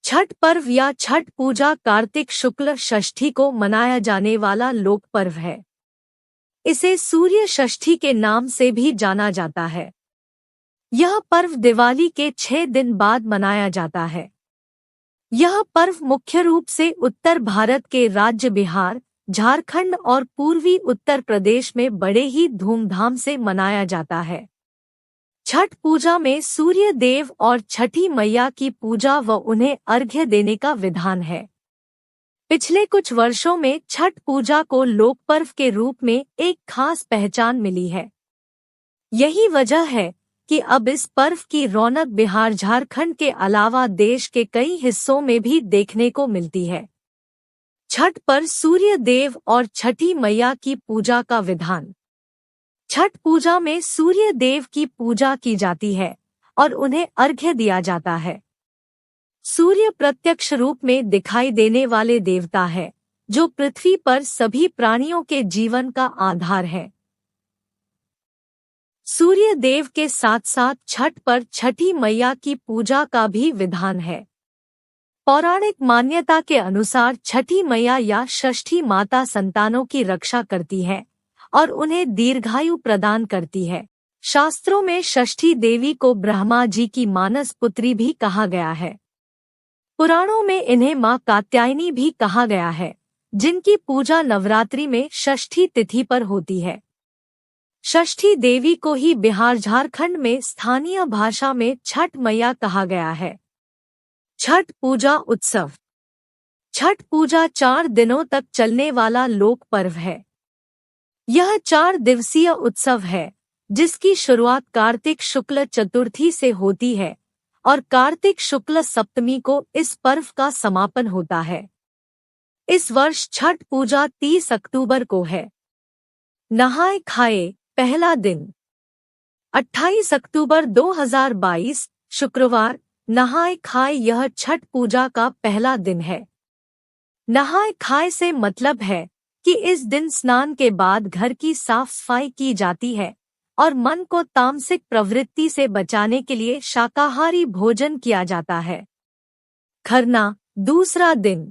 छठ पर्व या छठ पूजा कार्तिक शुक्ल षष्ठी को मनाया जाने वाला लोक पर्व है। इसे सूर्य षष्ठी के नाम से भी जाना जाता है। यह पर्व दिवाली के 6 दिन बाद मनाया जाता है। यह पर्व मुख्य रूप से उत्तर भारत के राज्य बिहार, झारखंड और पूर्वी उत्तर प्रदेश में बड़े ही धूमधाम से मनाया जाता है। छठ पूजा में सूर्य देव और छठी मैया की पूजा व उन्हें अर्घ्य देने का विधान है। पिछले कुछ वर्षों में छठ पूजा को लोक पर्व के रूप में एक खास पहचान मिली है। यही वजह है कि अब इस पर्व की रौनक बिहार, झारखंड के अलावा देश के कई हिस्सों में भी देखने को मिलती है। छठ पर सूर्य देव और छठी मैया की पूजा का विधान। छठ पूजा में सूर्य देव की पूजा की जाती है और उन्हें अर्घ्य दिया जाता है। सूर्य प्रत्यक्ष रूप में दिखाई देने वाले देवता है, जो पृथ्वी पर सभी प्राणियों के जीवन का आधार है। सूर्य देव के साथ साथ छठ पर छठी मैया की पूजा का भी विधान है। पौराणिक मान्यता के अनुसार छठी मैया या षष्ठी माता संतानों की रक्षा करती है और उन्हें दीर्घायु प्रदान करती है। शास्त्रों में षष्ठी देवी को ब्रह्मा जी की मानस पुत्री भी कहा गया है। पुराणों में इन्हें मां कात्यायनी भी कहा गया है, जिनकी पूजा नवरात्रि में षष्ठी तिथि पर होती है। षष्ठी देवी को ही बिहार, झारखंड में स्थानीय भाषा में छठ मैया कहा गया है। छठ पूजा उत्सव। छठ पूजा 4 दिनों तक चलने वाला लोक पर्व है। यह 4 दिवसीय उत्सव है, जिसकी शुरुआत कार्तिक शुक्ल चतुर्थी से होती है और कार्तिक शुक्ल सप्तमी को इस पर्व का समापन होता है। इस वर्ष छठ पूजा 30 अक्टूबर को है। नहाए खाए पहला दिन 28 अक्टूबर 2022 शुक्रवार। नहाए खाए यह छठ पूजा का पहला दिन है। नहाए खाए से मतलब है कि इस दिन स्नान के बाद घर की साफ सफाई की जाती है और मन को तामसिक प्रवृत्ति से बचाने के लिए शाकाहारी भोजन किया जाता है। खरना दूसरा दिन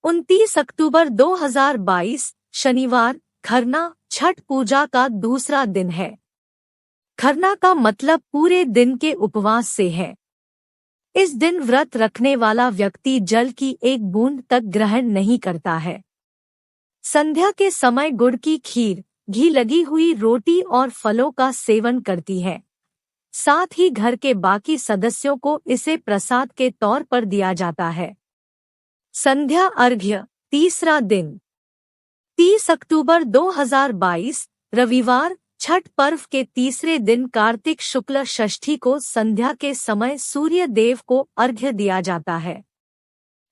29 अक्टूबर 2022 शनिवार। खरना छठ पूजा का दूसरा दिन है। खरना का मतलब पूरे दिन के उपवास से है। इस दिन व्रत रखने वाला व्यक्ति जल की एक बूंद तक ग्रहण नहीं करता है। संध्या के समय गुड़ की खीर, घी लगी हुई रोटी और फलों का सेवन करती है। साथ ही घर के बाकी सदस्यों को इसे प्रसाद के तौर पर दिया जाता है। संध्या अर्घ्य तीसरा दिन 30 अक्टूबर 2022 रविवार। छठ पर्व के तीसरे दिन कार्तिक शुक्ल षष्ठी को संध्या के समय सूर्य देव को अर्घ्य दिया जाता है।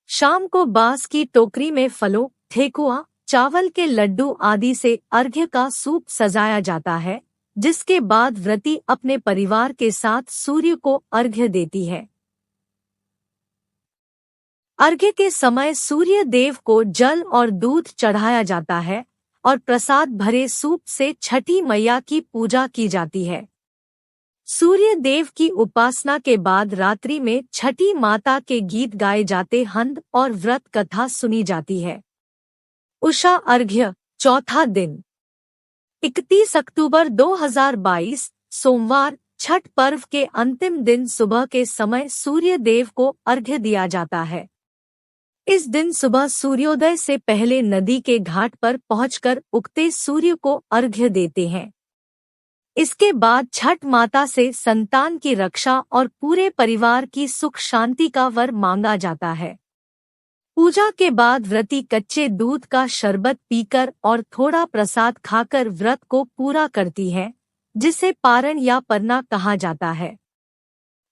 शाम को बांस की टोकरी में फलों, ठेकुआ, चावल के लड्डू आदि से अर्घ्य का सूप सजाया जाता है, जिसके बाद व्रती अपने परिवार के साथ सूर्य को अर्घ्य देती है। अर्घ्य के समय सूर्य देव को जल और दूध चढ़ाया जाता है और प्रसाद भरे सूप से छठी मैया की पूजा की जाती है। सूर्य देव की उपासना के बाद रात्रि में छठी माता के गीत गाए जाते हैं और व्रत कथा सुनी जाती है। उषा अर्घ्य चौथा दिन 31 अक्टूबर 2022 सोमवार। छठ पर्व के अंतिम दिन सुबह के समय सूर्य देव को अर्घ्य दिया जाता है। इस दिन सुबह सूर्योदय से पहले नदी के घाट पर पहुंचकर उगते सूर्य को अर्घ्य देते हैं। इसके बाद छठ माता से संतान की रक्षा और पूरे परिवार की सुख शांति का वर मांगा जाता है। पूजा के बाद व्रती कच्चे दूध का शरबत पीकर और थोड़ा प्रसाद खाकर व्रत को पूरा करती है, जिसे पारण या परना कहा जाता है।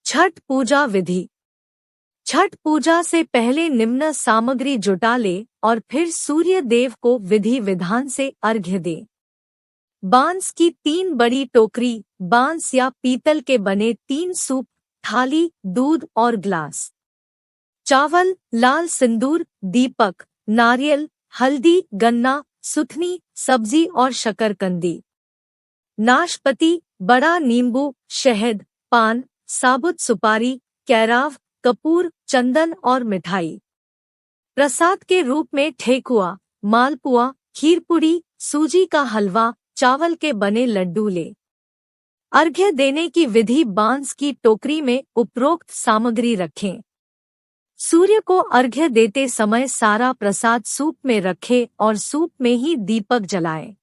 छठ पूजा विधि। छठ पूजा से पहले निम्न सामग्री जुटा ले और फिर सूर्य देव को विधि विधान से अर्घ्य दे। बांस की 3 बड़ी टोकरी, बांस या पीतल के बने 3 सूप, थाली, दूध और ग्लास। चावल, लाल सिंदूर, दीपक, नारियल, हल्दी, गन्ना, सुथनी, सब्जी और शकरकंदी। नाशपाती, बड़ा नींबू, शहद, पान, साबुत सुपारी, कैराव, कपूर, चंदन और मिठाई। प्रसाद के रूप में ठेकुआ, मालपुआ, खीरपुड़ी, सूजी का हलवा, चावल के बने लड्डू ले। अर्घ्य देने की विधि। बांस की टोकरी में उपरोक्त सामग्री रखें। सूर्य को अर्घ्य देते समय सारा प्रसाद सूप में रखें और सूप में ही दीपक जलाएं।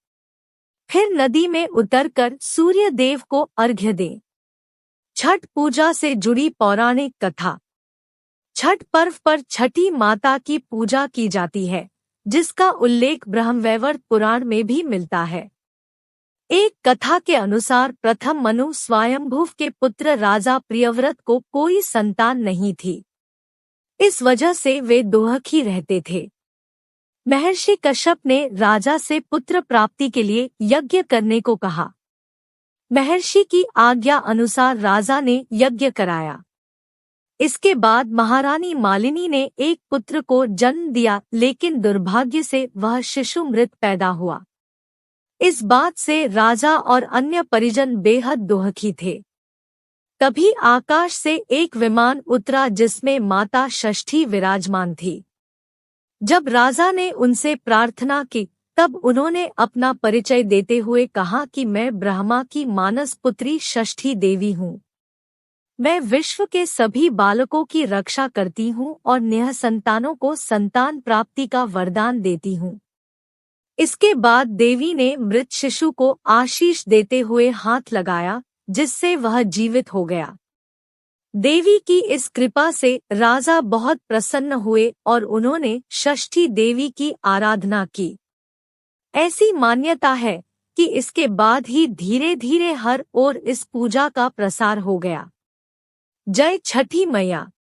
फिर नदी में उतरकर सूर्य देव को अर्घ्य दें। छठ पूजा से जुड़ी पौराणिक कथा। छठ पर्व पर छठी माता की पूजा की जाती है, जिसका उल्लेख ब्रह्मवैवर्त पुराण में भी मिलता है। एक कथा के अनुसार प्रथम मनु स्वयंभुव के पुत्र राजा प्रियव्रत को कोई संतान नहीं थी। इस वजह से वे दुखी रहते थे। महर्षि कश्यप ने राजा से पुत्र प्राप्ति के लिए यज्ञ करने को कहा। महर्षि की आज्ञा अनुसार राजा ने यज्ञ कराया। इसके बाद महारानी मालिनी ने एक पुत्र को जन्म दिया, लेकिन दुर्भाग्य से वह शिशु मृत पैदा हुआ। इस बात से राजा और अन्य परिजन बेहद दुखी थे। तभी आकाश से एक विमान उतरा जिसमें माता षष्ठी विराजमान थी। जब राजा ने उनसे प्रार्थना की, तब उन्होंने अपना परिचय देते हुए कहा कि मैं ब्रह्मा की मानस पुत्री षष्ठी देवी हूँ। मैं विश्व के सभी बालकों की रक्षा करती हूँ और निःसंतानों को संतान प्राप्ति का वरदान देती हूँ। इसके बाद देवी ने मृत शिशु को आशीष देते हुए हाथ लगाया, जिससे वह जीवित हो गया। देवी की इस कृपा से राजा बहुत प्रसन्न हुए और उन्होंने षष्ठी देवी की आराधना की। ऐसी मान्यता है कि इसके बाद ही धीरे धीरे हर ओर इस पूजा का प्रसार हो गया। जय छठी मैया।